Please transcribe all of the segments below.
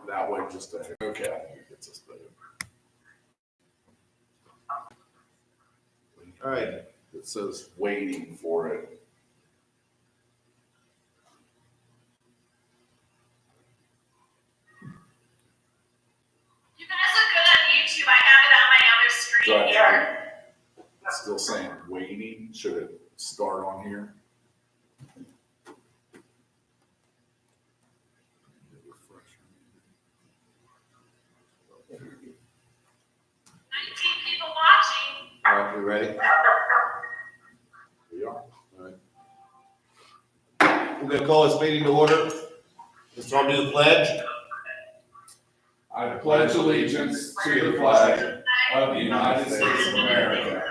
that way just to, okay, I think it gets us better. All right. It says waiting for it. You guys look good on YouTube. I have it on my other screen here. It's still saying waiting. Should it start on here? 19 people watching. All right, we ready? We are. All right. We're gonna call this meeting to order. Let's all do the pledge. I pledge allegiance to the flag of the United States of America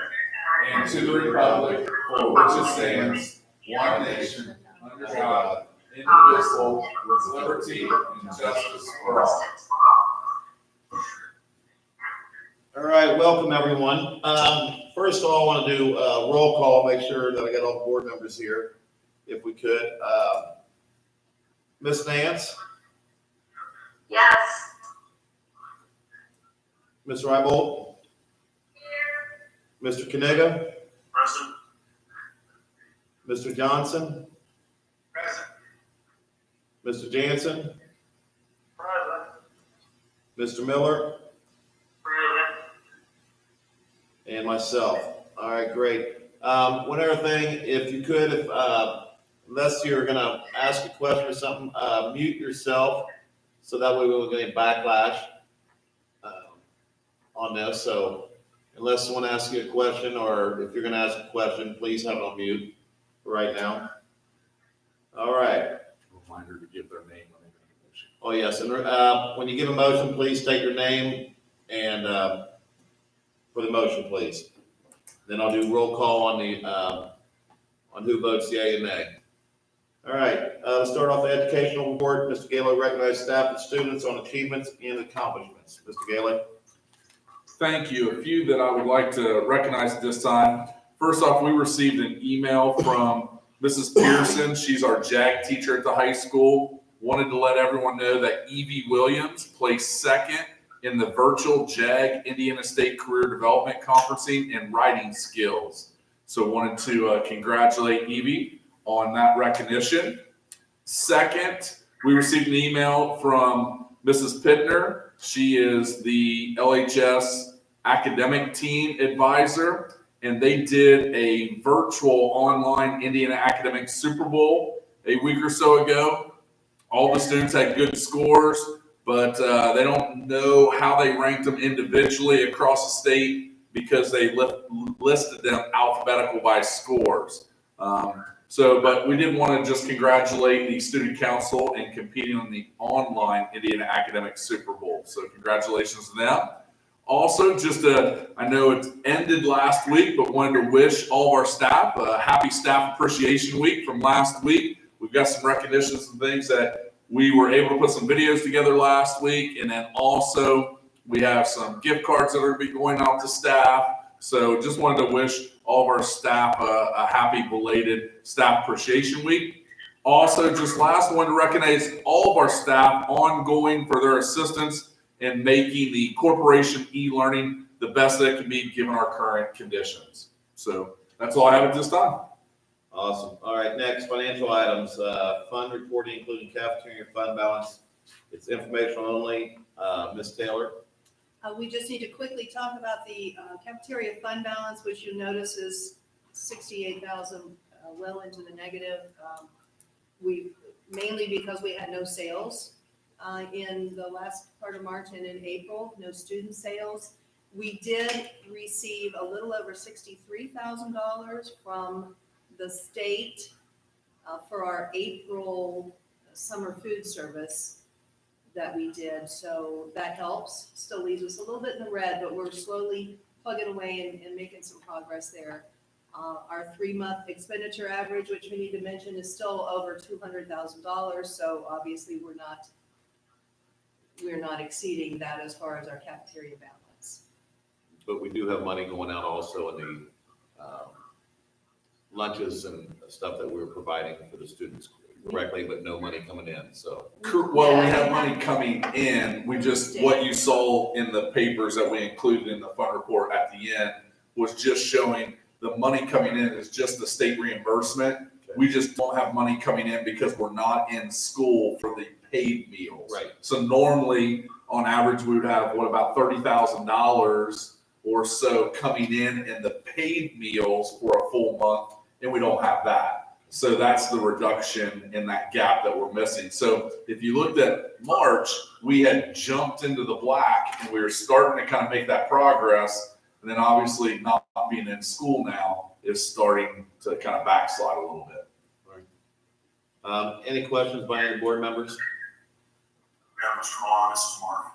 and to the republic for which it stands, one nation, under God, indivisible, with liberty and justice for all. All right, welcome everyone. First of all, I want to do a roll call, make sure that I got all board members here, if we could. Ms. Nance, Yes. Ms. Rybold, Here. Mr. Kaniga, Present. Mr. Johnson, Present. Mr. Jansen, Present. Mr. Miller, Present. and myself. All right, great. One other thing, if you could, unless you're gonna ask a question or something, mute yourself, so that way we won't get any backlash on this. So unless someone asks you a question, or if you're gonna ask a question, please have it on mute right now. All right. Reminder to give their name when they make a motion. Oh, yes, and when you give a motion, please state your name and for the motion, please. Then I'll do roll call on the on who votes yea and nay. All right, let's start off the educational report. Mr. Gaylor recognized staff and students on achievements and accomplishments. Mr. Gaylor. Thank you. A few that I would like to recognize at this time. First off, we received an email from Mrs. Pearson. She's our JAG teacher at the high school. Wanted to let everyone know that Evie Williams placed second in the virtual JAG Indiana State Career Development Conferencing in writing skills. So wanted to congratulate Evie on that recognition. Second, we received an email from Mrs. Pittner. She is the LHS academic team advisor, and they did a virtual online Indiana Academic Super Bowl a week or so ago. All the students had good scores, but they don't know how they ranked them individually across the state because they listed them alphabetical by scores. But we did want to just congratulate the student council in competing on the online Indiana Academic Super Bowl. So congratulations to them. Also, I know it ended last week, but wanted to wish all of our staff a happy Staff Appreciation Week from last week. We've got some recognitions and things that we were able to put some videos together last week. And then also we have some gift cards that are going to be going out to staff. So just wanted to wish all of our staff a happy belated Staff Appreciation Week. Also, just last one to recognize all of our staff ongoing for their assistance in making the corporation e-learning the best that it can be given our current conditions. So that's all I have at this time. Awesome. All right, next, financial items. Fund reporting, including cafeteria fund balance. It's informational only. Ms. Taylor. We just need to quickly talk about the cafeteria fund balance, which you'll notice is 68,000, well into the negative. Mainly because we had no sales in the last part of March and in April, no student sales. We did receive a little over $63,000 from the state for our April summer food service that we did, so that helps. Still leaves us a little bit in the red, but we're slowly plugging away and making some progress there. Our 3-month expenditure average, which we need to mention, is still over $200,000, so obviously we're not exceeding that as far as our cafeteria balance. But we do have money going out also in the lunches and stuff that we're providing for the students. correctly, but no money coming in, so. Well, we have money coming in, we just, what you saw in the papers that we included in the fund report at the end was just showing the money coming in is just the state reimbursement. We just don't have money coming in because we're not in school for the paid meals. Right. So normally, on average, we would have, about $30,000 or so coming in the paid meals for a full month, and we don't have that. So that's the reduction in that gap that we're missing. So if you looked at March, we had jumped into the black and we were starting to kind of make that progress. And then obviously not being in school now is starting to kind of backslide a little bit. Any questions by any board members? Yeah, Mr. Long, this is Mark.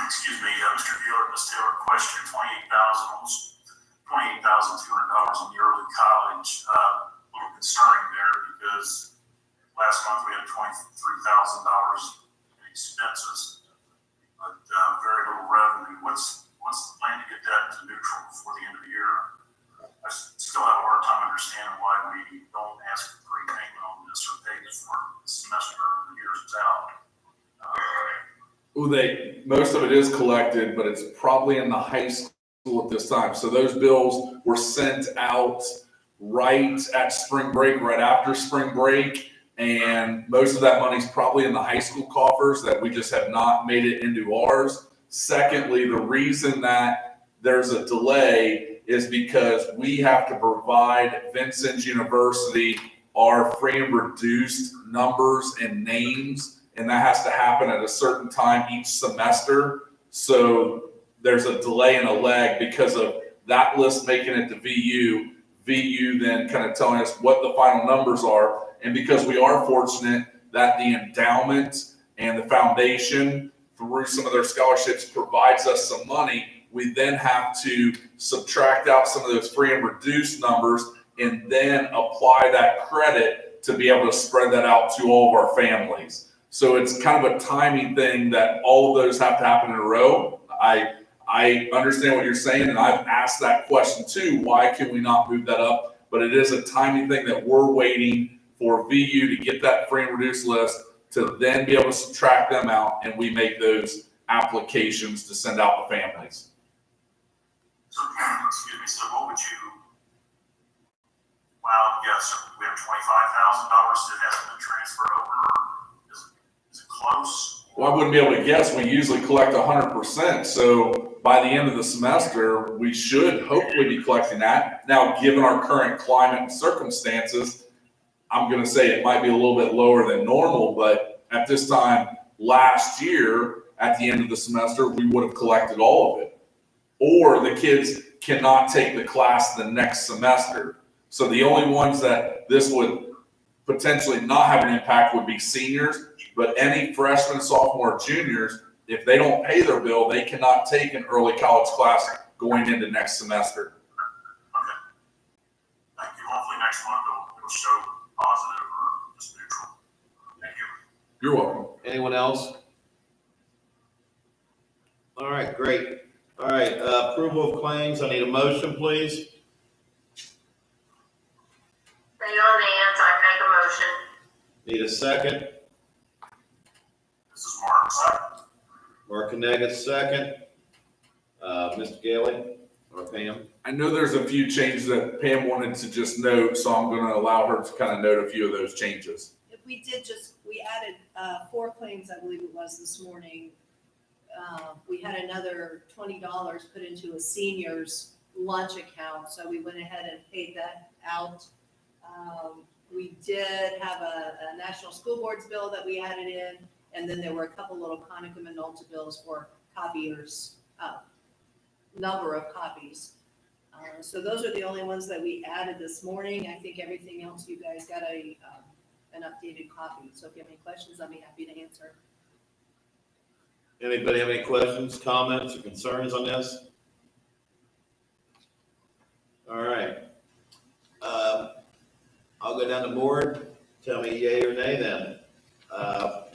Excuse me, Mr. Taylor, Ms. Taylor, question, almost $28,200 in the early college. A little concerning there because last month we had $23,000 in expenses, but very little revenue. What's the plan to get that to neutral before the end of the year? I still have a hard time understanding why we don't ask for prepayment on this or pay for the semester or the year's out. Well, most of it is collected, but it's probably in the high school at this time. So those bills were sent out right at spring break, right after spring break. And most of that money's probably in the high school coffers that we just have not made it into ours. Secondly, the reason that there's a delay is because we have to provide Vincent's University our free and reduced numbers and names. And that has to happen at a certain time each semester. So there's a delay and a lag because of that list making it to VU then kind of telling us what the final numbers are. And because we are fortunate that the endowment and the foundation through some of their scholarships provides us some money, we then have to subtract out some of those free and reduced numbers and then apply that credit to be able to spread that out to all of our families. So it's kind of a timing thing that all of those have to happen in a row. I understand what you're saying, and I've asked that question too. Why can we not move that up? But it is a timing thing that we're waiting for VU to get that free and reduced list to then be able to subtract them out, and we make those applications to send out the families. So, excuse me, so what would you, well, yes, we have $25,000 that hasn't been transferred over, or is it close? Well, I wouldn't be able to guess. We usually collect 100%. So by the end of the semester, we should hopefully be collecting that. Now, given our current climate and circumstances, I'm going to say it might be a little bit lower than normal, but at this time last year, at the end of the semester, we would have collected all of it. Or the kids cannot take the class the next semester. So the only ones that this would potentially not have an impact would be seniors, but any freshmen, sophomore, juniors, if they don't pay their bill, they cannot take an early college class going into next semester. Okay. Thank you. Hopefully next month it'll show positive or just neutral. Thank you. You're welcome. Anyone else? All right, great. All right, approval of claims. I need a motion, please. Mayor Nance, I make a motion. Need a second. This is Mark, second. Mark Kanaga, second. Mr. Gailey or Pam? I know there's a few changes that Pam wanted to just note, so I'm going to allow her to kind of note a few of those changes. If we added 4 claims, I believe it was this morning. We had another $20 put into a senior's lunch account, so we went ahead and paid that out. We did have a national school boards bill that we added in, and then there were a couple little Conica Minolta bills for copiers, number of copies. So those are the only ones that we added this morning. I think everything else, you guys got an updated copy. So if you have any questions, I'll be happy to answer. Anybody have any questions, comments, or concerns on this? All right. I'll go down the board. Tell me yay or nay then.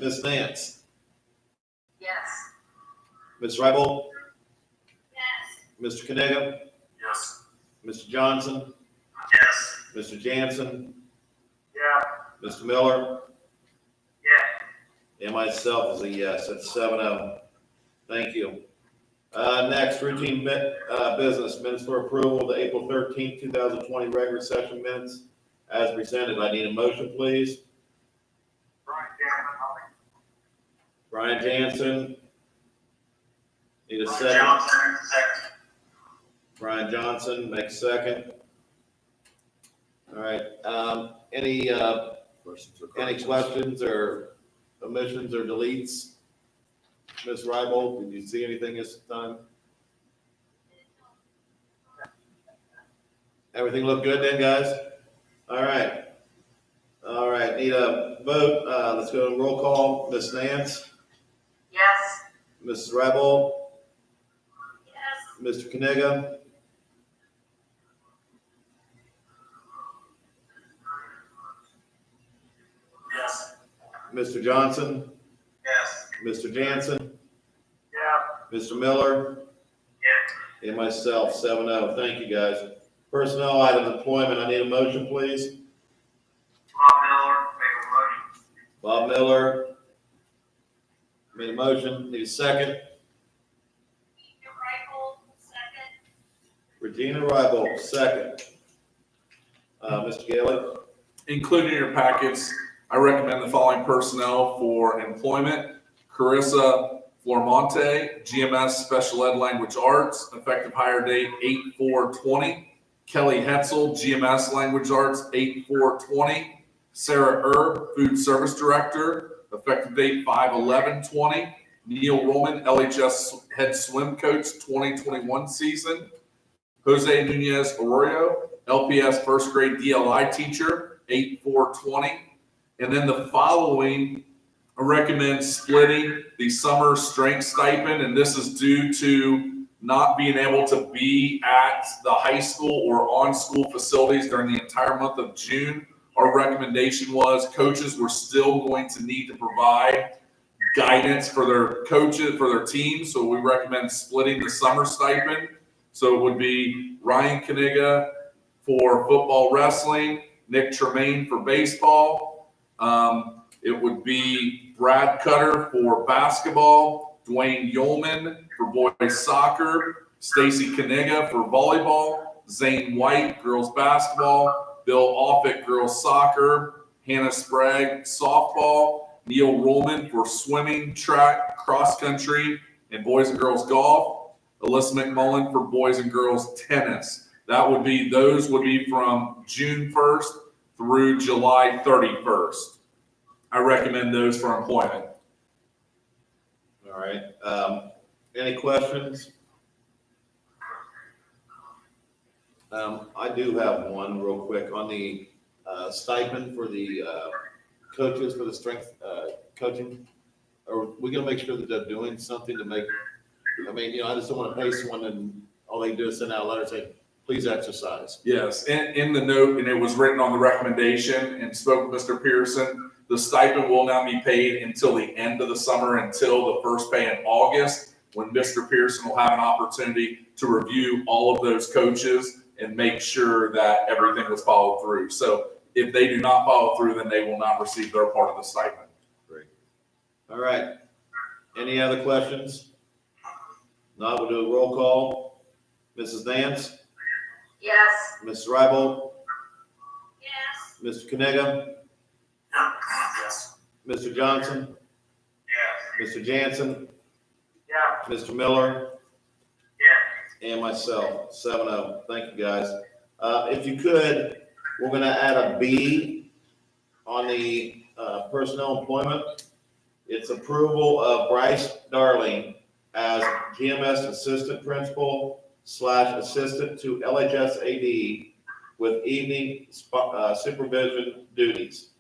Ms. Nance, Yes. Ms. Rebel, Yes. Mr. Kaniga, Yes. Mr. Johnson, Yes. Mr. Jansen, Yeah. Mr. Miller, And myself is a yes, that's 7-0. Thank you. Next, routine business, minutes for approval, the April 13th, 2020 regular session minutes as presented. I need a motion, please. Brian Jansen. Need a second. Brian Johnson, make a second. All right, any questions or omissions or deletes? Ms. Rybold, did you see anything this time? Everything look good then, guys? All right. All right, need a vote. Let's go to roll call. Ms. Nance? Yes. Mrs. Rybold? Yes. Mr. Kaniga? Yes. Mr. Johnson? Yes. Mr. Jansen? Yeah. Mr. Miller? Yeah. And myself, 7-0. Thank you, guys. Personnel items, employment, I need a motion, please. Bob Miller, make a motion. Bob Miller made a motion, need a second. Your rifle, second. Regina Rybold, second. Mr. Gailey? Included in your packets, I recommend the following personnel for employment. Carissa Flormonte, GMS Special Ed Language Arts, effective hire date 8/4/20. Kelly Hetzel, GMS Language Arts, 8/4/20. Sarah Erb, Food Service Director, effective date 5/11/20. Neil Roman, LHS Head Swim Coach, 2021 season. Jose Nunez Arroyo, LPS First Grade DLI Teacher, 8/4/20. And then the following, I recommend splitting the summer strength stipend, and this is due to not being able to be at the high school or on school facilities during the entire month of June. Our recommendation was coaches were still going to need to provide guidance for their coaches, for their teams, so we recommend splitting the summer stipend. So it would be Ryan Kaniga for football wrestling, Nick Tremaine for baseball. It would be Brad Cutter for basketball, Dwayne Yeoman for boys soccer, Stacy Kaniga for volleyball, Zane White, girls basketball, Bill Offit, girls soccer, Hannah Sprague, softball, Neil Roman for swimming, track, cross country, and boys and girls golf, Alyssa McMullen for boys and girls tennis. Those would be from June 1st through July 31st. I recommend those for employment. All right. Any questions? I do have one real quick on the stipend for the coaches for the strength coaching. Are we gonna make sure that they're doing something to make, I just don't want to pay someone and all they do is send out a letter saying, please exercise. Yes, in the note, and it was written on the recommendation and spoke with Mr. Pearson, the stipend will now be paid until the end of the summer, until the first pay in August, when Mr. Pearson will have an opportunity to review all of those coaches and make sure that everything was followed through. So if they do not follow through, then they will not receive their part of the stipend. Great. All right. Any other questions? Not, we'll do a roll call. Mrs. Nance? Yes. Mrs. Rybold? Yes. Mr. Kaniga? Yes. Mr. Johnson? Yes. Mr. Jansen? Yeah. Mr. Miller? Yeah. And myself, 7-0. Thank you, guys. If you could, we're gonna add a B on the personnel employment. It's approval of Bryce Darling as GMS Assistant Principal / Assistant to LHS AD with evening supervision duties.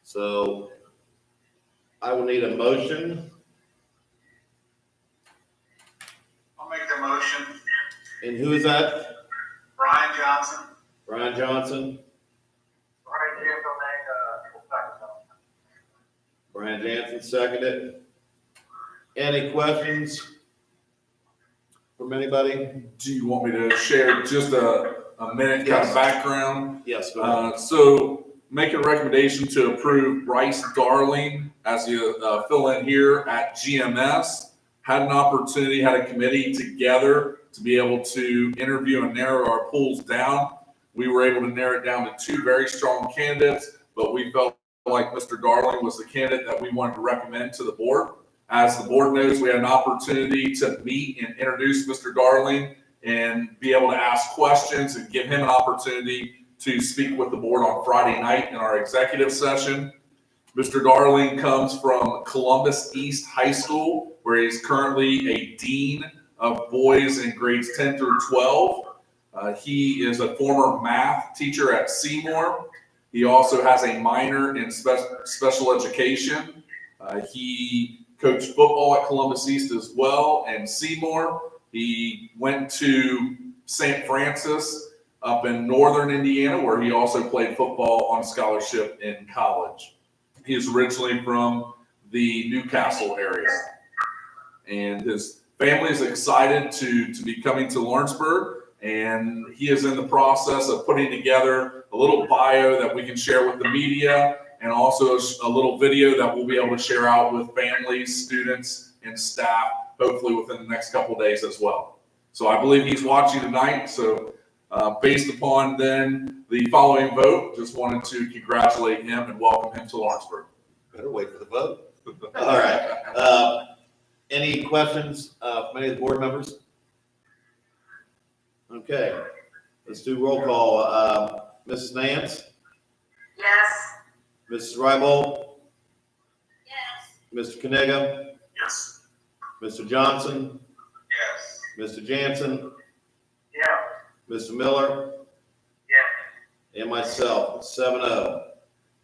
So I will need a motion. I'll make the motion. And who is that? Brian Johnson. Brian Johnson. Right here, they'll Brian Jansen seconded. Any questions from anybody? Do you want me to share just a minute kind of background? Yes, go ahead. So making a recommendation to approve Bryce Darling as the fill-in here at GMS. Had an opportunity, had a committee together to be able to interview and narrow our pools down. We were able to narrow it down to two very strong candidates, but we felt like Mr. Darling was the candidate that we wanted to recommend to the board. As the board knows, we had an opportunity to meet and introduce Mr. Darling and be able to ask questions and give him an opportunity to speak with the board on Friday night in our executive session. Mr. Darling comes from Columbus East High School, where he's currently a dean of boys in grades 10 through 12. He is a former math teacher at Seymour. He also has a minor in special education. He coached football at Columbus East as well and Seymour. He went to St. Francis up in northern Indiana, where he also played football on scholarship in college. He is originally from the Newcastle area, and his family is excited to be coming to Lawrenceburg, and he is in the process of putting together a little bio that we can share with the media, and also a little video that we'll be able to share out with families, students, and staff, hopefully within the next couple of days as well. So I believe he's watching tonight, so based upon then the following vote, just wanted to congratulate him and welcome him to Lawrenceburg. Better wait for the vote. All right. Any questions from any of the board members? Okay, let's do roll call. Mrs. Nance, Yes. Mrs. Rybold, Yes. Mr. Kaniga, Yes. Mr. Johnson, Yes. Mr. Jansen, Yeah. Mr. Miller, Yeah. and myself, 7-0.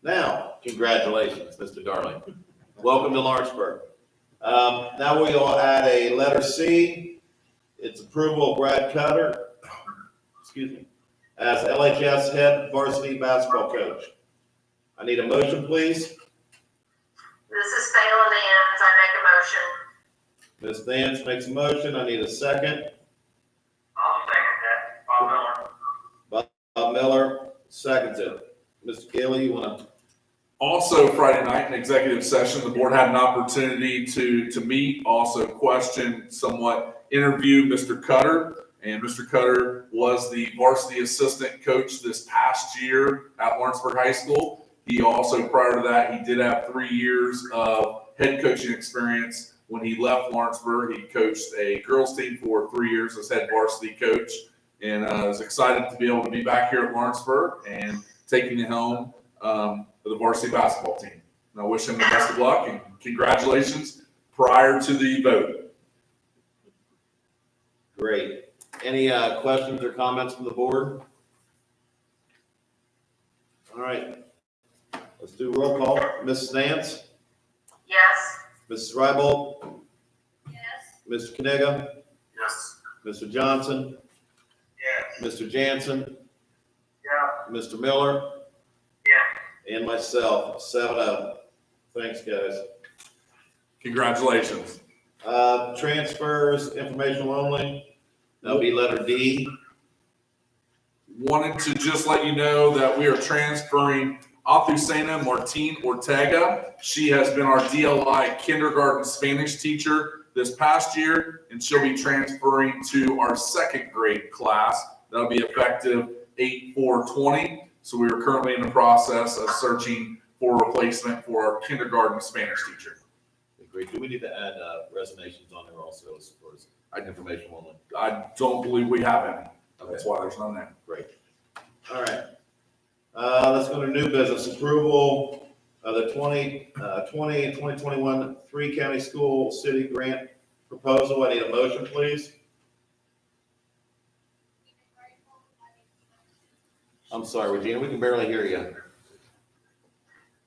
Now, congratulations, Mr. Darling. Welcome to Lawrenceburg. Now we will add a letter C. It's approval of Brad Cutter, as LHS head varsity basketball coach. I need a motion, please. This is Phelan Ann's. I make a motion. Ms. Nance makes a motion. I need a second. I'll second that. Bob Miller. Bob Miller seconds it. Mr. Gailey, you want to? Also, Friday night in executive session, the board had an opportunity to meet, also question, somewhat interview Mr. Cutter. And Mr. Cutter was the varsity assistant coach this past year at Lawrenceburg High School. He also, prior to that, he did have 3 years of head coaching experience. When he left Lawrenceburg, he coached a girls team for 3 years as head varsity coach. And I was excited to be able to be back here at Lawrenceburg and taking the helm for the varsity basketball team. And I wish him the best of luck and congratulations prior to the vote. Great. Any questions or comments from the board? All right. Let's do roll call. Mrs. Nance, Yes. Mrs. Rybold, Yes. Mr. Kaniga, Yes. Mr. Johnson, Yes. Mr. Jansen, Yeah. Mr. Miller, Yeah. and myself, 7-0. Thanks, guys. Congratulations. Transfers, informational only. That'll be letter D. Wanted to just let you know that we are transferring Azucena Martin Ortega. She has been our DLI kindergarten Spanish teacher this past year, and she'll be transferring to our second grade class. That'll be effective 8/4/20. So we are currently in the process of searching for a replacement for our kindergarten Spanish teacher. Great. Do we need to add resignations on there also as far as informational only? I don't believe we have any. That's why there's none there. Great. All right. Let's go to new business. Approval of the 2021 Three County School City Grant Proposal. I need a motion, please. I'm sorry, Regina, we can barely hear you.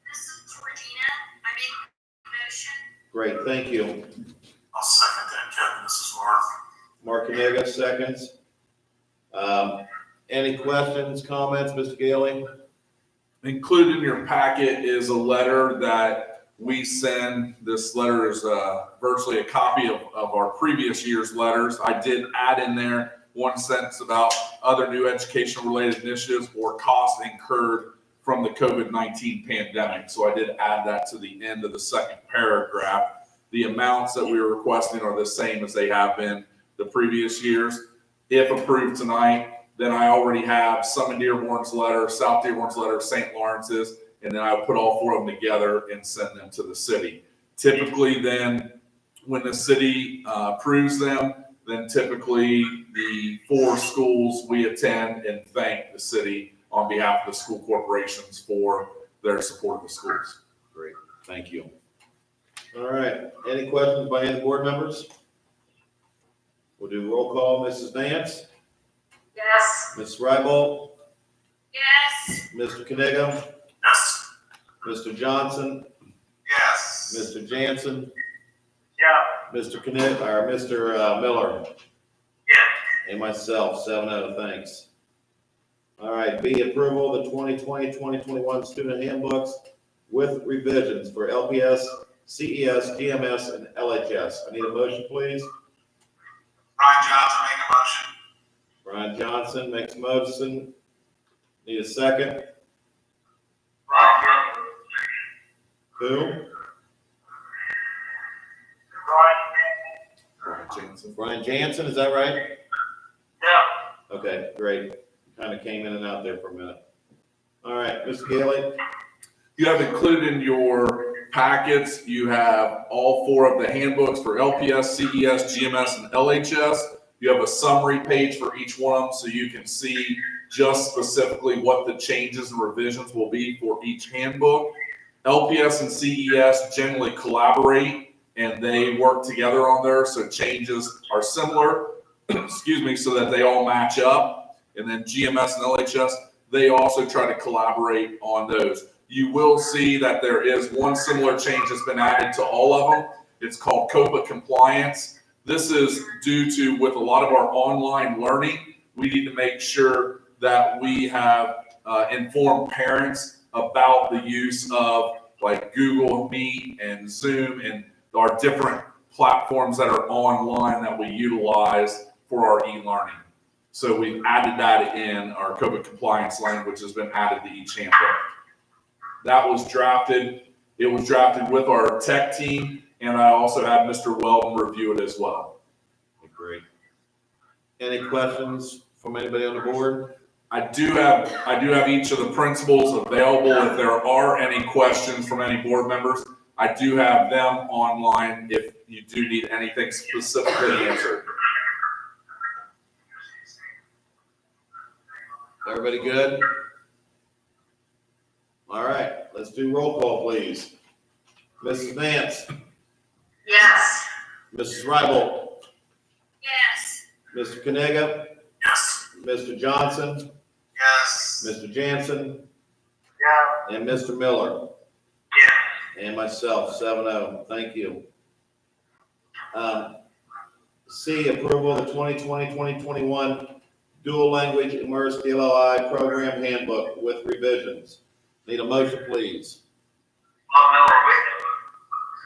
This is Regina. I make a motion. Great, thank you. I'll second that, Kevin. This is Mark. Mark Kaniga, seconds. Any questions, comments, Mr. Gailey? Included in your packet is a letter that we send. This letter is virtually a copy of our previous year's letters. I did add in there one sentence about other new educational related initiatives or costs incurred from the COVID-19 pandemic. So I did add that to the end of the second paragraph. The amounts that we are requesting are the same as they have been the previous years. If approved tonight, then I already have Summit Dearborn's letter, South Dearborn's letter, St. Lawrence's, and then I would put all four of them together and send them to the city. Typically then, when the city approves them, then typically the four schools we attend and thank the city on behalf of the school corporations for their support of the schools. Great, thank you. All right, any questions by any board members? We'll do roll call. Mrs. Nance? Yes. Mrs. Rybold? Yes. Mr. Kniga? Yes. Mr. Johnson? Yes. Mr. Jansen? Yeah. Mr. Kniga, or Mr. Miller? Yeah. And myself, 7-0, thanks. All right, B, approval of the 2020-2021 student handbooks with revisions for LPS, CES, GMS, and LHS. I need a motion, please. Brian Johnson, make a motion. Brian Johnson makes a motion. Need a second? Brian. Who? Brian. Brian Jansen. Brian Jansen, is that right? Yeah. Okay, great. Kind of came in and out there for a minute. All right, Mr. Gailey? You have included in your packets, you have all four of the handbooks for LPS, CES, GMS, and LHS. You have a summary page for each one of them so you can see just specifically what the changes and revisions will be for each handbook. LPS and CES generally collaborate and they work together on there, so changes are similar, excuse me, so that they all match up. And then GMS and LHS, they also try to collaborate on those. You will see that there is one similar change that's been added to all of them. It's called COPA compliance. This is due to, with a lot of our online learning, we need to make sure that we have informed parents about the use of like Google Meet and Zoom and our different platforms that are online that we utilize for our e-learning. So we've added that in. Our COPA compliance language has been added to each handbook. That was drafted. It was drafted with our tech team, and I also had Mr. Weldon review it as well. Great. Any questions from anybody on the board? I do have each of the principals available if there are any questions from any board members. I do have them online if you do need anything specifically answered. Everybody good? All right, let's do roll call, please. Mrs. Nance, Yes. Mrs. Rybold, Yes. Mr. Kniga, Yes. Mr. Johnson, Yes. Mr. Jansen, Yeah. and Mr. Miller, Yeah. and myself, 7-0. Thank you. C, approval of the 2020-2021 dual language immersed DLI program handbook with revisions. Need a motion, please.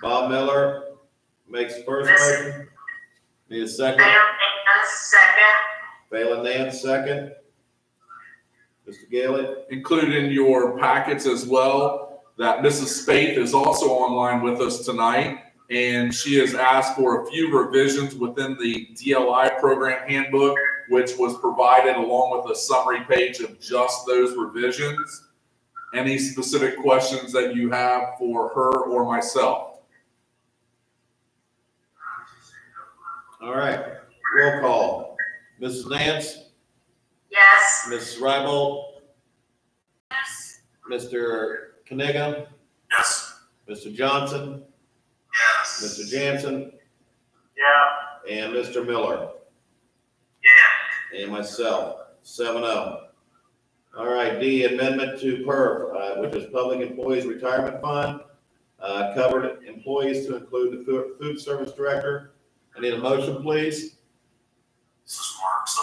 Bob Miller makes first motion. Need a second? Second. Phelan Nance, second. Mr. Gailey? Included in your packets as well, that Mrs. Spaeth is also online with us tonight, and she has asked for a few revisions within the DLI program handbook, which was provided along with a summary page of just those revisions. Any specific questions that you have for her or myself? All right, roll call. Mrs. Nance, Yes. Mrs. Rybold, Yes. Mr. Kniga, Yes. Mr. Johnson, Yes. Mr. Jansen, Yeah. and Mr. Miller, Yeah. and myself, 7-0. All right, D, amendment to PERF, which is Public Employees Retirement Fund, covered employees to include the food service director. I need a motion, please. This is Mark, so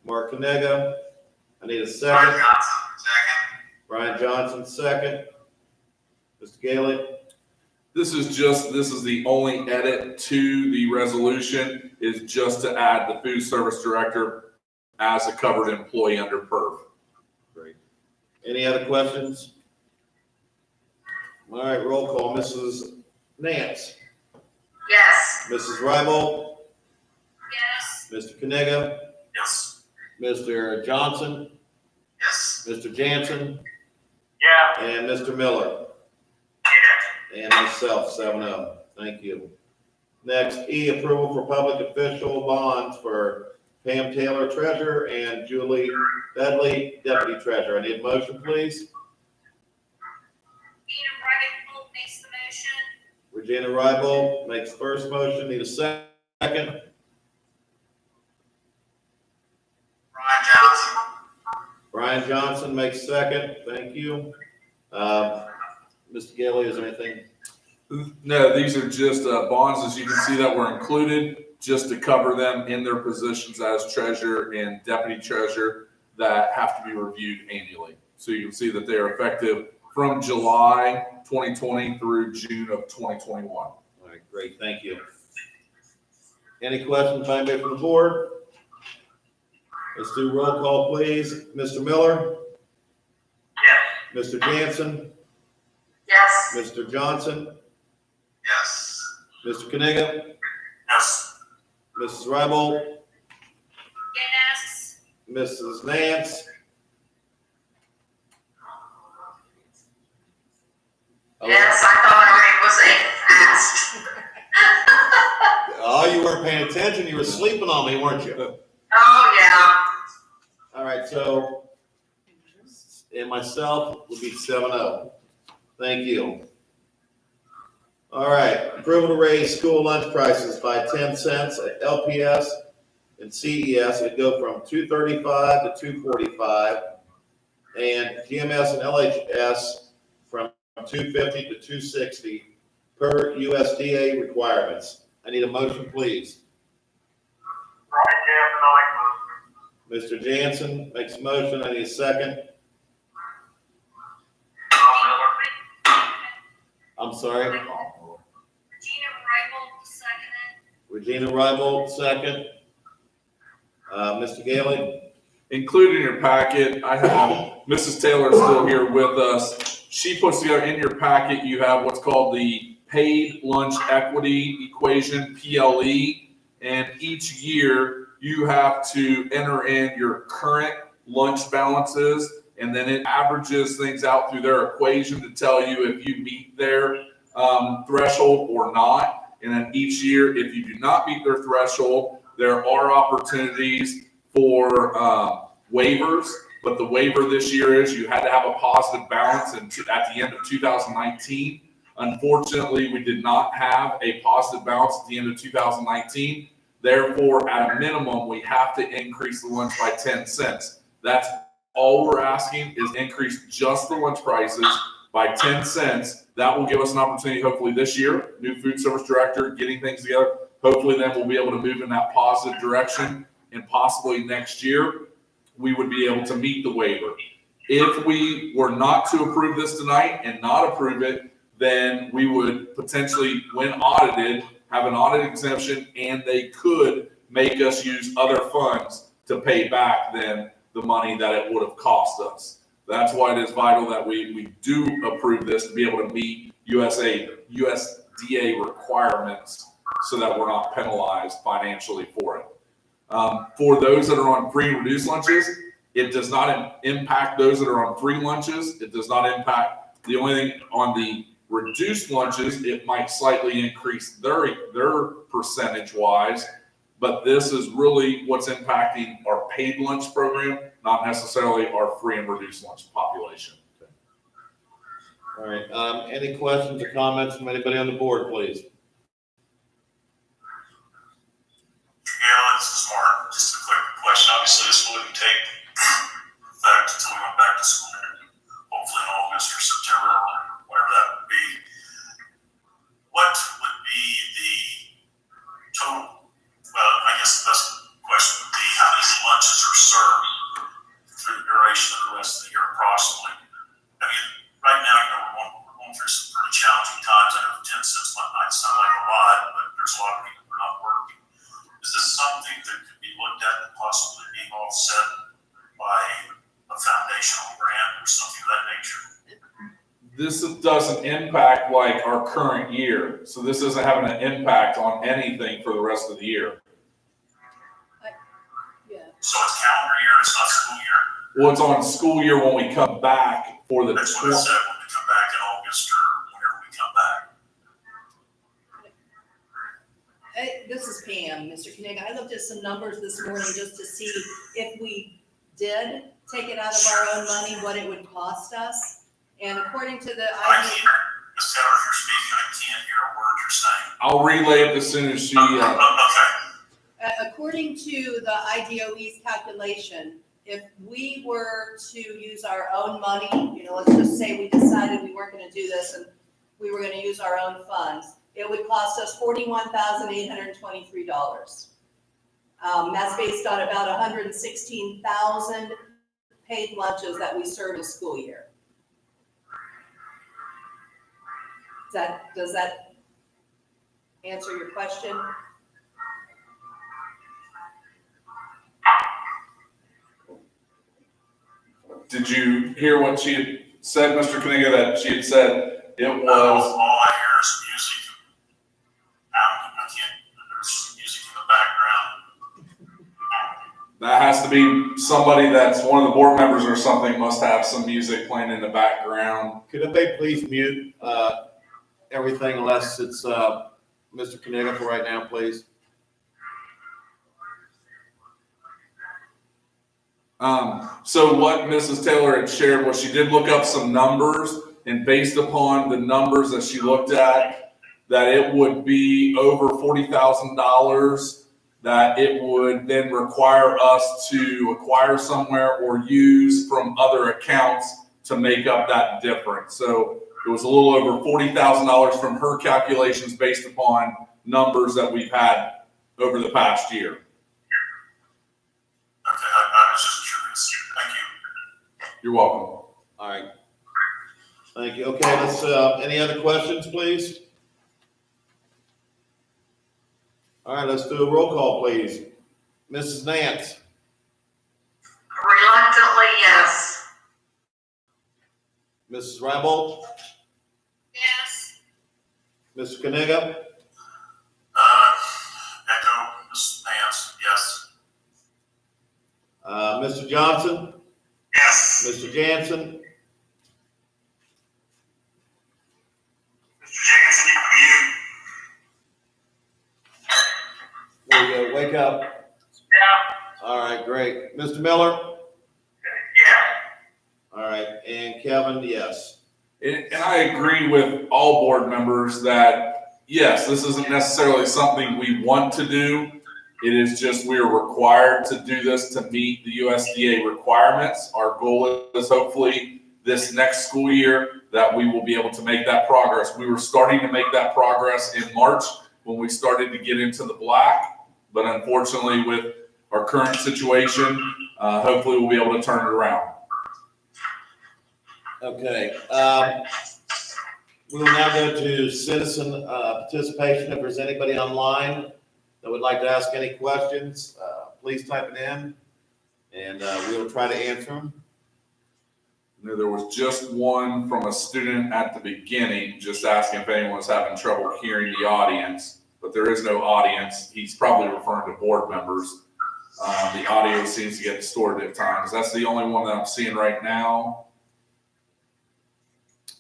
Mark Kniga. I need a Brian second. Johnson, second. Brian Johnson, second. Mr. Gailey? This is the only edit to the resolution, is just to add the food service director as a covered employee under PERF. Great. Any other questions? All right, roll call. Mrs. Nance, Yes. Mrs. Rybel, Yes. Mr. Kaniga, Yes. Mr. Johnson, Yes. Mr. Jansen, Yeah. and Mr. Miller. Yeah. And myself, 7-0. Thank you. Next, E, approval for public official bonds for Pam Taylor, treasurer, and Julie Bedley, deputy treasurer. I need a motion, please. Tina Reagan makes the motion. Regina Rybel makes first motion. Need a second. Brian Johnson. Brian Johnson makes second. Thank you. Mr. Gailey, is there anything? No, these are just bonds, as you can see, that were included just to cover them in their positions as treasurer and deputy treasurer that have to be reviewed annually. So you can see that they are effective from July 2020 through June of 2021. All right, great. Thank you. Any questions by anybody from the board? Let's do roll call, please. Mr. Miller, Yes. Mr. Jansen, Yes. Mr. Johnson, Yes. Mr. Kaniga, Yes. Mrs. Rybel, Yes. Mrs. Nance. Yes, I thought it was a fast. Oh, you weren't paying attention. You were sleeping on me, weren't you? Oh, yeah. All right, so, and myself would be 7-0. Thank you. All right, approval to raise school lunch prices by 10 cents at LPS and CES. It'd go from $2.35 to $2.45, and GMS and LHS from $2.50 to $2.60 per USDA requirements. I need a motion, please. Brian Johnson, I like Mr. Jansen makes a motion. I need a second. I'm sorry. Regina Reagan seconded. Regina Rybel, second. Mr. Gailey? Included in your packet, I have Mrs. Taylor still here with us. She puts together in your packet, you have what's called the paid lunch equity equation, PLE. And each year you have to enter in your current lunch balances, and then it averages things out through their equation to tell you if you meet their threshold or not. And then each year, if you do not meet their threshold, there are opportunities for waivers. But the waiver this year is you had to have a positive balance at the end of 2019. Unfortunately, we did not have a positive balance at the end of 2019. Therefore, at a minimum, we have to increase the lunch by 10 cents. That's all we're asking, is increase just the lunch prices by 10 cents. That will give us an opportunity, hopefully this year, new food service director, getting things together. Hopefully then we'll be able to move in that positive direction, and possibly next year we would be able to meet the waiver. If we were not to approve this tonight and not approve it, then we would potentially, when audited, have an audit exemption, and they could make us use other funds to pay back then the money that it would have cost us. That's why it is vital that we do approve this to be able to meet USDA requirements so that we're not penalized financially for it. For those that are on free and reduced lunches, it does not impact those that are on free lunches. It does not impact, the only thing on the reduced lunches, it might slightly increase their percentage wise, but this is really what's impacting our paid lunch program, not necessarily our free and reduced lunch population. All right, any questions or comments from anybody on the board, please? Yeah, this is Mark. Just a quick question. Obviously, this wouldn't take effect until we went back to school, hopefully in August or September, or whatever that would be. What would be the total? Well, I guess the best question would be how many lunches are served through the duration of the rest of the year, approximately. I mean, right now, we're going through some pretty challenging times. I know 10 cents might sound like a lot, but there's a lot of people who are not working. Is this something that could be looked at and possibly being offset by a foundational grant or something of This doesn't impact like our current year, so this isn't having an impact on anything for the rest of the year. Yeah. So it's calendar year, it's not school year. Well, it's on school year when we come back for the. That's what it said, when we come back in August or whenever we come back. This is Pam, Mr. Kniga. I looked at some numbers this morning just to see if we did take it out of our own money, what it would cost us. And according to the I can't, Ms. Taylor, if you're speaking, I can't hear a word you're saying. I'll relay it as soon as she. Okay. according to the IDOE's calculation, if we were to use our own money, let's just say we decided we weren't gonna do this and we were gonna use our own funds, it would cost us $41,823. That's based on about 116,000 paid lunches that we serve in a school year. Does that answer your question? Did you hear what she had said, Mr. Kniga, that she had said it was? All I hear is music. I can't, there's music in the background. That has to be somebody that's one of the board members or something must have some music playing in the background. Could everybody please mute, everything unless it's, Mr. Kniga for right now, please? So what Mrs. Taylor had shared was she did look up some numbers, and based upon the numbers that she looked at, that it would be over $40,000 that it would then require us to acquire somewhere or use from other accounts to make up that difference. So it was a little over $40,000 from her calculations based upon numbers that we've had over the past year. Okay, I was just curious. Thank you. You're welcome. All right. Thank you. Okay, let's, any other questions, please? All right, let's do a roll call, please. Mrs. Nance? Reluctantly, yes. Mrs. Rambold? Yes. Mr. Kniga? Echo, Ms. Nance, yes. Mr. Johnson? Yes. Mr. Jansen? Mr. Jansen, you There you go, wake up. Yeah. All right, great. Mr. Miller? Yeah. All right, and Kevin, yes. And I agree with all board members that, yes, this isn't necessarily something we want to do. It is just we are required to do this to meet the USDA requirements. Our goal is hopefully this next school year that we will be able to make that progress. We were starting to make that progress in March when we started to get into the black, but unfortunately with our current situation, hopefully we'll be able to turn it around. Okay, we will now go to citizen participation. If there's anybody online that would like to ask any questions, please type it in, and we will try to answer them. There was just one from a student at the beginning, just asking if anyone was having trouble hearing the audience, but there is no audience. He's probably referring to board members. The audio seems to get distorted at times. That's the only one that I'm seeing right now.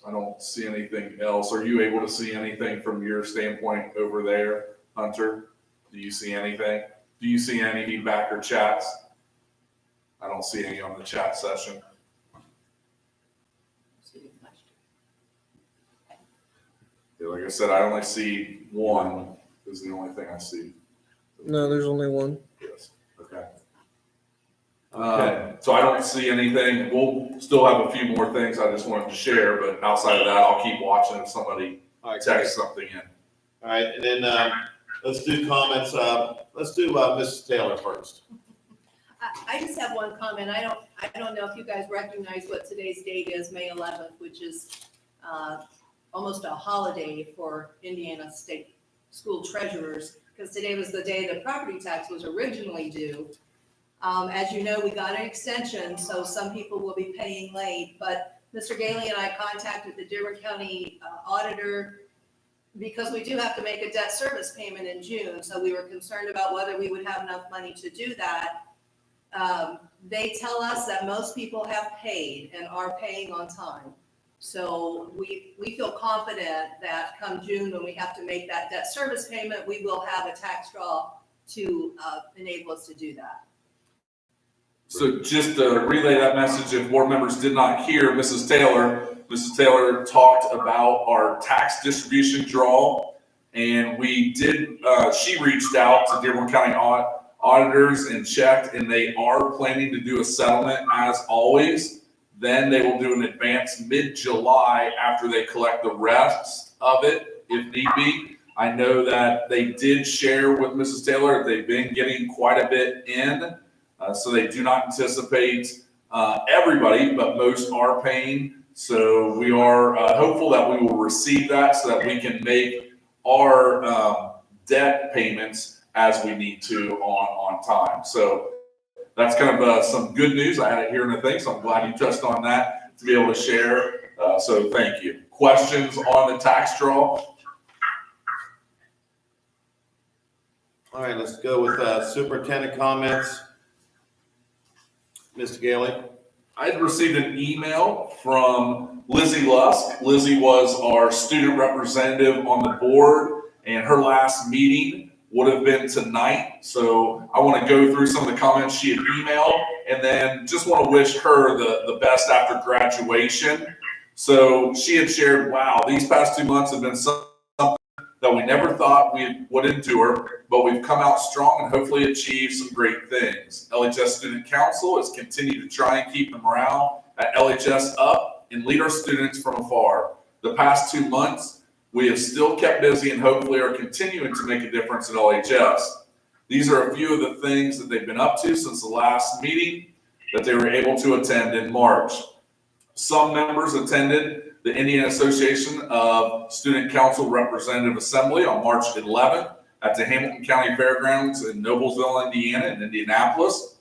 I don't see anything else. Are you able to see anything from your standpoint over there, Hunter? Do you see anything? Do you see any feedback or chats? I don't see any on the chat session. Yeah, like I said, I only see one is the only thing I see. No, there's only one. Yes, okay. Okay. So I don't see anything. We'll still have a few more things I just wanted to share, but outside of that, I'll keep watching if somebody All right, texts something in. all right, and then let's do comments. Let's do Mrs. Taylor first. I just have one comment. I don't know if you guys recognize what today's date is, May 11th, which is almost a holiday for Indiana State School treasurers, because today was the day the property tax was originally due. As you know, we got an extension, so some people will be paying late, but Mr. Gailey and I contacted the Dearborn County auditor because we do have to make a debt service payment in June. So we were concerned about whether we would have enough money to do that. They tell us that most people have paid and are paying on time. So we feel confident that come June, when we have to make that debt service payment, we will have a tax draw to enable us to do that. So just to relay that message, if board members did not hear, Mrs. Taylor talked about our tax distribution draw, and she reached out to Dearborn County auditors and checked, and they are planning to do a settlement as always. Then they will do an advance mid-July after they collect the rest of it, if need be. I know that they did share with Mrs. Taylor that they've been getting quite a bit in. So they do not anticipate everybody, but most are paying. So we are hopeful that we will receive that so that we can make our debt payments as we need to on time. So that's kind of some good news. I had it here in the thing, so I'm glad you touched on that to be able to share. So thank you. Questions on the tax draw? All right, let's go with superintendent comments. Mr. Gailey? I had received an email from Lizzie Lusk. Lizzie was our student representative on the board, and her last meeting would have been tonight. So I want to go through some of the comments she had emailed, and then just want to wish her the best after graduation. So she had shared, wow, these past 2 months have been something that we never thought we would endure, but we've come out strong and hopefully achieved some great things. LHS Student Council has continued to try and keep the morale at LHS up and lead our students from afar. The past 2 months, we have still kept busy and hopefully are continuing to make a difference at LHS. These are a few of the things that they've been up to since the last meeting that they were able to attend in March. Some members attended the Indiana Association of Student Council Representative Assembly on March 11th at the Hamilton County Fairgrounds in Noblesville, Indiana, and Indianapolis.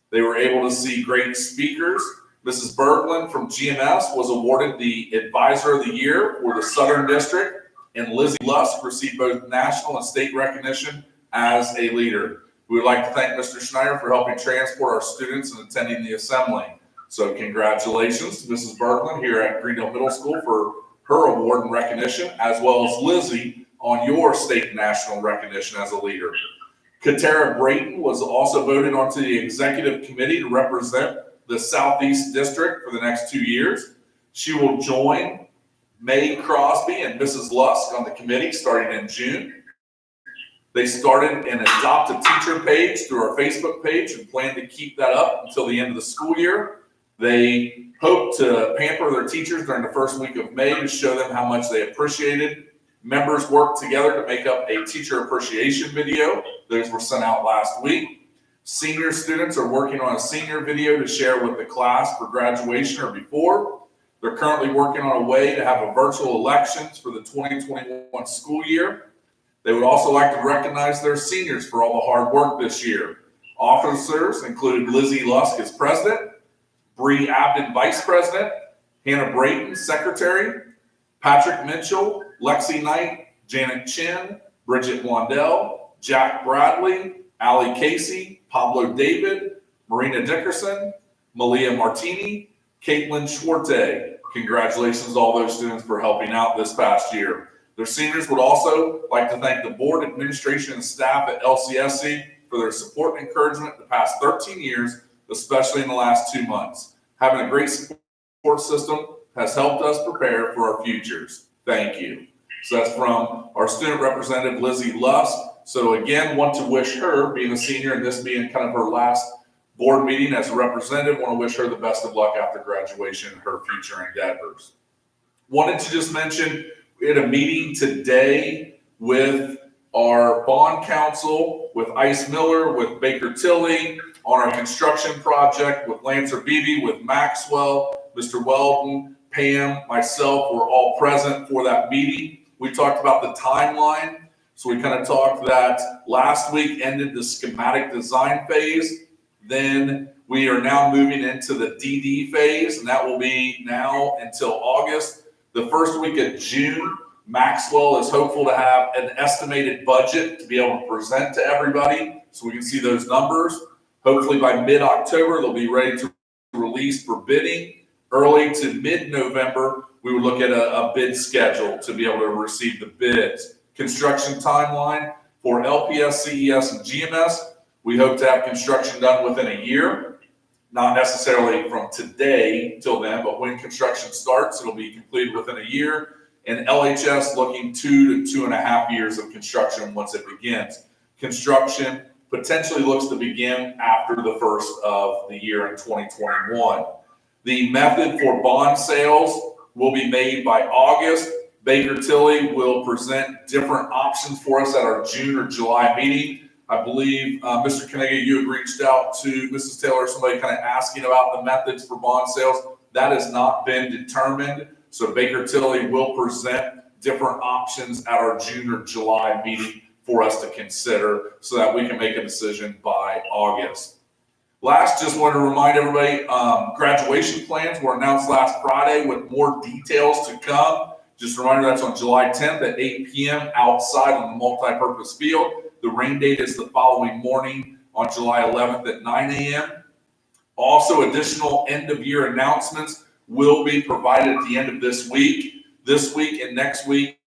They were able to see great speakers. Mrs. Berglund from GMS was awarded the Advisor of the Year for the Southern District, and Lizzie Lusk received both national and state recognition as a leader. We would like to thank Mr. Schneider for helping transport our students and attending the assembly. So congratulations to Mrs. Berglund here at Greendale Middle School for her award and recognition, as well as Lizzie on your state and national recognition as a leader. Katara Brayton was also voted onto the executive committee to represent the Southeast District for the next 2 years. She will join May Crosby and Mrs. Lusk on the committee starting in June. They started an Adopt a Teacher page through our Facebook page and plan to keep that up until the end of the school year. They hope to pamper their teachers during the first week of May to show them how much they appreciated. Members worked together to make up a teacher appreciation video. Those were sent out last week. Senior students are working on a senior video to share with the class for graduation or before. They're currently working on a way to have a virtual elections for the 2021 school year. They would also like to recognize their seniors for all the hard work this year. Officers included Lizzie Lusk as president, Bree Abden, Vice President, Hannah Brayton, Secretary, Patrick Mitchell, Lexi Knight, Janet Chin, Bridget Blondell, Jack Bradley, Allie Casey, Pablo David, Marina Dickerson, Malia Martini, Caitlin Schwarte. Congratulations to all those students for helping out this past year. Their seniors would also like to thank the board, administration, and staff at LCSC for their support and encouragement the past 13 years, especially in the last 2 months. Having a great support system has helped us prepare for our futures. Thank you. So that's from our student representative, Lizzie Lusk. So again, want to wish her, being a senior and this being kind of her last board meeting as a representative, want to wish her the best of luck after graduation in her future endeavors. Wanted to just mention, we had a meeting today with our bond council, with Ice Miller, with Baker Tilly, on our construction project with Lancer Beebe, with Maxwell, Mr. Weldon, Pam, myself were all present for that meeting. We talked about the timeline. So we kind of talked that last week ended the schematic design phase. Then We are now moving into the DD phase, and that will be now until August. The first week of June, Maxwell is hopeful to have an estimated budget to be able to present to everybody so we can see those numbers. Hopefully by mid-October, they'll be ready to release for bidding. Early to mid-November, we would look at a bid schedule to be able to receive the bids. Construction timeline for LPS, CES, and GMS. We hope to have construction done within a year, not necessarily from today till then, but when construction starts, it'll be completed within a year. And LHS looking 2 to 2.5 years of construction once it begins. Construction potentially looks to begin after the first of the year in 2021. The method for bond sales will be made by August. Baker Tilly will present different options for us at our June or July meeting. I believe, Mr. Kaniga, you had reached out to Mrs. Taylor, somebody kind of asking about the methods for bond sales. That has not been determined. So Baker Tilly will present different options at our June or July meeting for us to consider so that we can make a decision by August. Last, just want to remind everybody, graduation plans were announced last Friday with more details to come. Just a reminder, that's on July 10th at 8 p.m. outside on the multi-purpose field. The rain date is the following morning on July 11th at 9 a.m. Also, additional end-of-year announcements will be provided at the end of this week. This week and next week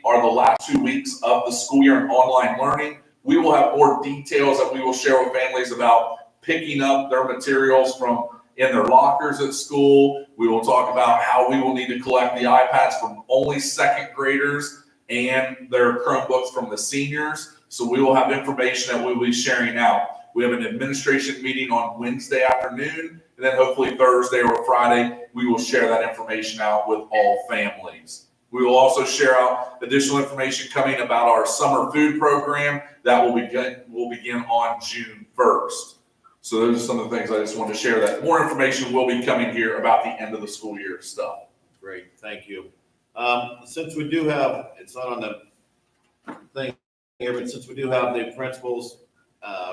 are the last 2 weeks of the school year in online learning. We will have more details that we will share with families about picking up their materials from in their lockers at school. We will talk about how we will need to collect the iPads from only second graders and their Chromebooks from the seniors. So we will have information that we will be sharing out. We have an administration meeting on Wednesday afternoon, and then hopefully Thursday or Friday, we will share that information out with all families. We will also share out additional information coming about our summer food program that will begin on June 1st. So those are some of the things I just wanted to share, that more information will be coming here about the end of the school year stuff. Great, thank you. Since we do have, it's not on the thing here, but since we do have the principals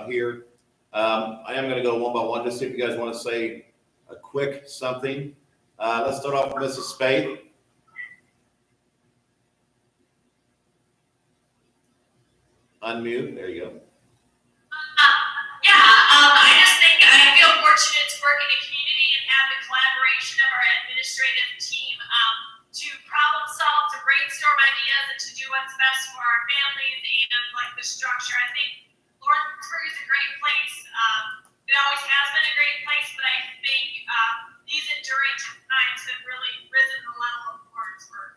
here, I am going to go one by one, just see if you guys want to say a quick something. Let's start off with Mrs. Spade. Unmute, there you go. I just think I feel fortunate to work in a community and have the collaboration of our administrative team to problem solve, to brainstorm ideas, and to do what's best for our families and like the structure. I think Lawrenceburg is a great place. It always has been a great place, but I think these enduring times have really risen the level of Lawrenceburg.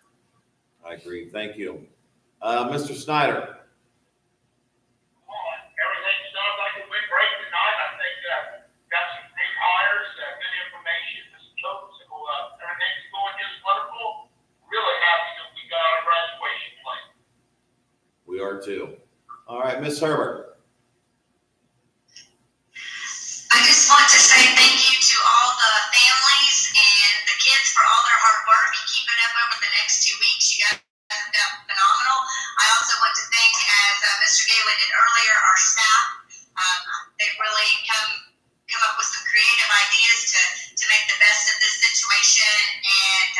I agree, thank you. Mr. Snyder. Everything sounds like it went great tonight. I think got some great hires, good information, so everything's going just wonderful. Really happy that we got our graduation plan. We are too. All right, Miss Herbert. I just want to say thank you to all the families and the kids for all their hard work. Keep it up over the next 2 weeks. You guys have done phenomenal. I also want to thank, as Mr. Gaylor did earlier, our staff. They've really come up with some creative ideas to make the best of this situation and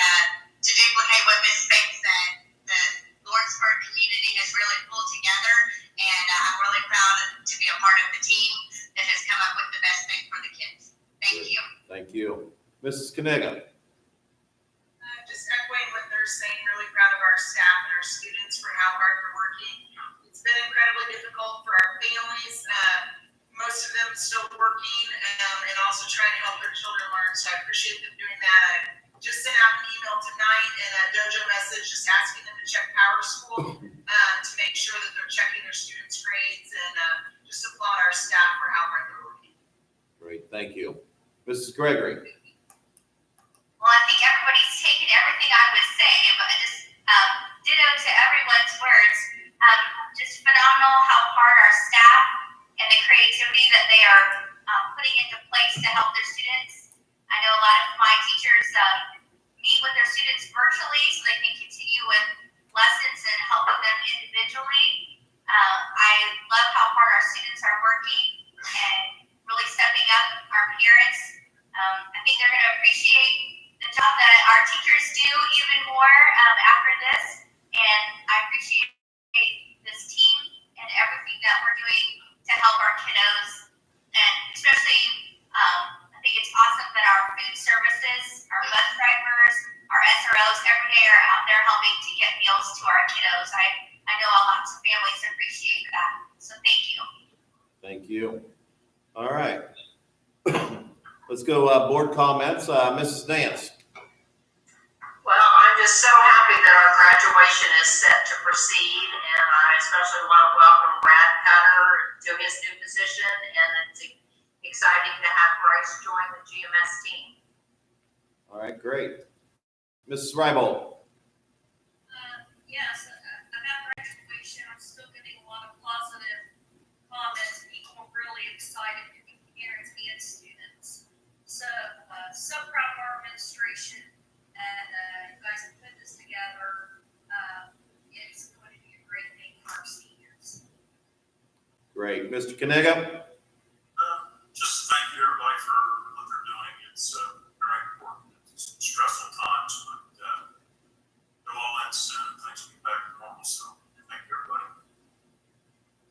to duplicate what Ms. Spade said. The Lawrenceburg community has really pulled together, and I'm really proud to be a part of the team that has come up with the best thing for the kids. Thank you. Thank you. Mrs. Kaniga. Just echoing what they're saying, really proud of our staff and our students for how hard they're working. It's been incredibly difficult for our families, most of them still working and also trying to help their children learn. So I appreciate them doing that. I just sent out an email tonight and a dojo message just asking them to check Power School to make sure that they're checking their students' grades and just applaud our staff for how hard they're working. Great, thank you. Mrs. Gregory. Well, I think everybody's taken everything I would say, but just ditto to everyone's words. Just phenomenal how hard our staff and the creativity that they are putting into place to help their students. I know a lot of my teachers meet with their students virtually so they can continue with lessons and helping them individually. I love how hard our students are working and really stepping up. Our parents kiddos. I know lots of families appreciate that. So thank you. Thank you. All right. Let's go, board comments. Mrs. Nance. Well, I'm just so happy that our graduation is set to proceed, and I especially want to welcome Brad Cutter to his new position, and it's exciting to have Bryce join the GMS team. All right, great. Mrs. Rybold. Yes, about graduation, I'm still getting a lot of positive comments. People are really excited to be parents and students. So, so proud of our administration, and you guys have put this together. It's going to be a great thing for our seniors. Great. Mr. Kaniga. Just thank you everybody for what they're doing. It's very important. It's stressful times, but they'll all end soon. Things will be back to normal. So thank you everybody.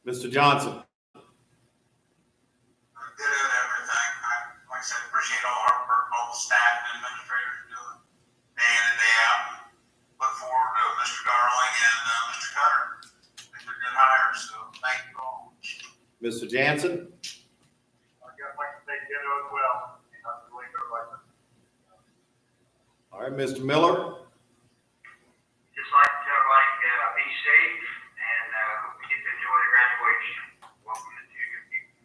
Mr. Johnson. Good at everything. Like I said, appreciate all the hard work all the staff and administrators are doing day in and day out. Look forward to Mr. Darling and Mr. Cutter. I think they're good hires. So thank you all. Mr. Jansen. I'd like to thank you as well. All right, Mr. Miller. Just like to tell everybody, be safe and hope we get to enjoy the graduation. Welcome to your people.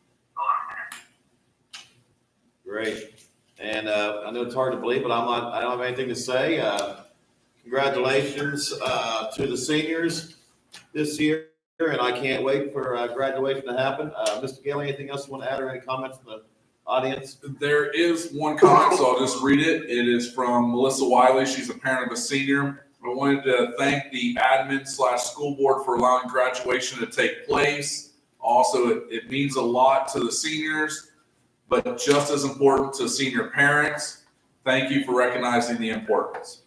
Great. And I know it's hard to believe, but I don't have anything to say. Congratulations to the seniors this year, and I can't wait for graduation to happen. Mr. Gale, anything else you want to add or any comments from the audience? There is one comment, so I'll just read it. It is from Melissa Wiley. She's a parent of a senior. I wanted to thank the admin/school board for allowing graduation to take place. Also, it means a lot to the seniors, but just as important to senior parents. Thank you for recognizing the importance.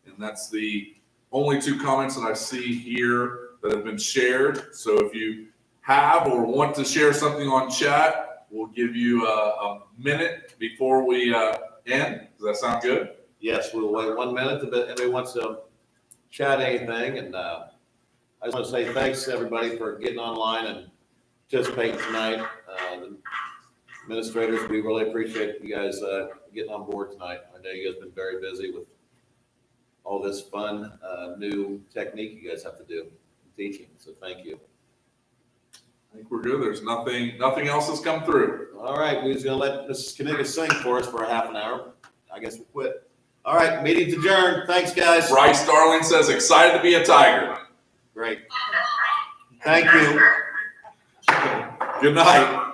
And that's the only two comments that I see here that have been shared. So if you have or want to share something on chat, we'll give you a minute before we end. Does that sound good? Yes, we'll wait 1 minute if anybody wants to chat anything. And I just want to say thanks to everybody for getting online and participating tonight. The administrators, we really appreciate you guys getting on board tonight. I know you guys have been very busy with all this fun new technique you guys have to do in teaching. So thank you. I think we're good. There's nothing else has come through. All right, we're just gonna let Mrs. Kaniga sing for us for a half an hour. I guess we'll quit. All right, meeting's adjourned. Thanks, guys. Bryce Darling says, excited to be a Tiger. Great. Thank you. Good night.